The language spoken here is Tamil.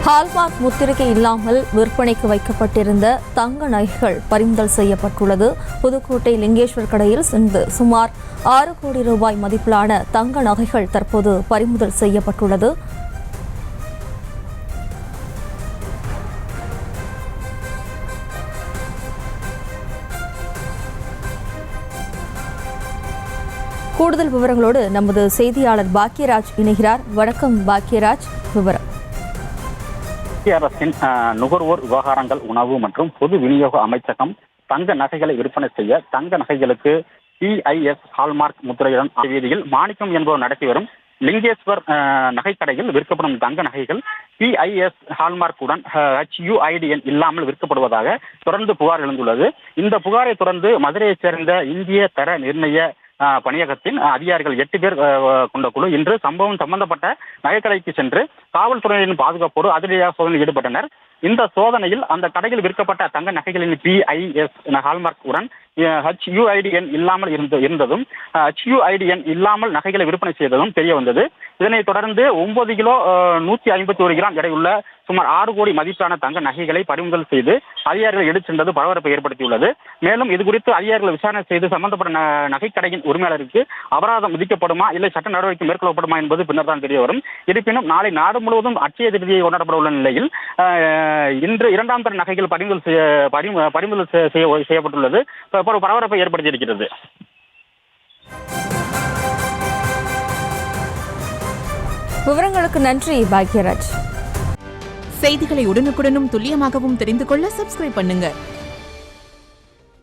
ஹால்மார்க் முத்திரைக்கு இல்லாமல் விற்பனைக்கு வைக்கப்பட்டிருந்த தங்க நகைகள் பறிமுதல் செய்யப்பட்டுள்ளது. புதுக்கோட்டை லிங்கேஸ்வர் கடையில் இருந்து சுமார் 6 கோடி ரூபாய் மதிப்பிலான தங்க நகைகள் தற்போது பறிமுதல் செய்யப்பட்டுள்ளது. கூடுதல் விவரங்களோடு நமது செய்தியாளர் பாக்கியராஜ் இணைகிறார். வணக்கம் பாக்கியராஜ், விவரம். மத்திய அரசின் நுகர்வோர் விவகாரங்கள், உணவு மற்றும் பொது விநியோக அமைச்சகம் தங்க நகைகளை விற்பனை செய்ய தங்க நகைகளுக்கு PIS ஹால்மார்க் முத்திரையுடன் வீதியில் மாணிக்கம் என்பவர் நடத்தி வரும் லிங்கேஸ்வர் நகைக்கடையில் விற்கப்படும் தங்க நகைகள் PIS ஹால்மார்க்குடன் HUID எண் இல்லாமல் விற்கப்படுவதாக தொடர்ந்து புகார் எழுந்துள்ளது. இந்த புகாரை தொடர்ந்து மதுரையைச் சேர்ந்த இந்திய தர நிர்ணய பணியகத்தின் அதிகாரிகள் 8 பேர் கொண்ட குழு இன்று சம்பந்தப்பட்ட நகைக்கடைக்கு சென்று காவல்துறையினரின் பாதுகாப்போடு அதிரடியாக சோதனையில் ஈடுபட்டனர். இந்த சோதனையில் அந்த கடையில் விற்கப்பட்ட தங்க நகைகளின் PIS ஹால்மார்க் உடன் HUID எண் இல்லாமல் இருந்ததும் HUID எண் இல்லாமல் நகைகளை விற்பனை செய்ததும் தெரிய வந்தது. இதனைத் தொடர்ந்து 9 கிலோ 151 கிராம் எடையுள்ள சுமார் 6 கோடி மதிப்பான தங்க நகைகளை பறிமுதல் செய்து அதிகாரிகள் எடுத்து சென்றது பரபரப்பை ஏற்படுத்தியுள்ளது. மேலும் இதுகுறித்து அதிகாரிகள் விசாரணை செய்து சம்பந்தப்பட்ட நகைக்கடையின் உரிமையாளருக்கு அபராதம் விதிக்கப்படுமா இல்லை சட்ட நடவடிக்கை மேற்கொள்ளப்படுமா என்பது பின்னர் தான் தெரிய வரும். இருப்பினும் நாளை நாடு முழுவதும் அட்சய திருதியை கொண்டாடப்பட உள்ள நிலையில் இன்று 2ஆம் தர நகைகள் பறிமுதல் செய்யப்பட்டுள்ளது பரபரப்பை ஏற்படுத்தியிருக்கிறது. விவரங்களுக்கு நன்றி பாக்யராஜ். செய்திகளை உடனுக்குடனும் துல்லியமாகவும் தெரிந்து கொள்ள சப்ஸ்கிரைப் பண்ணுங்க.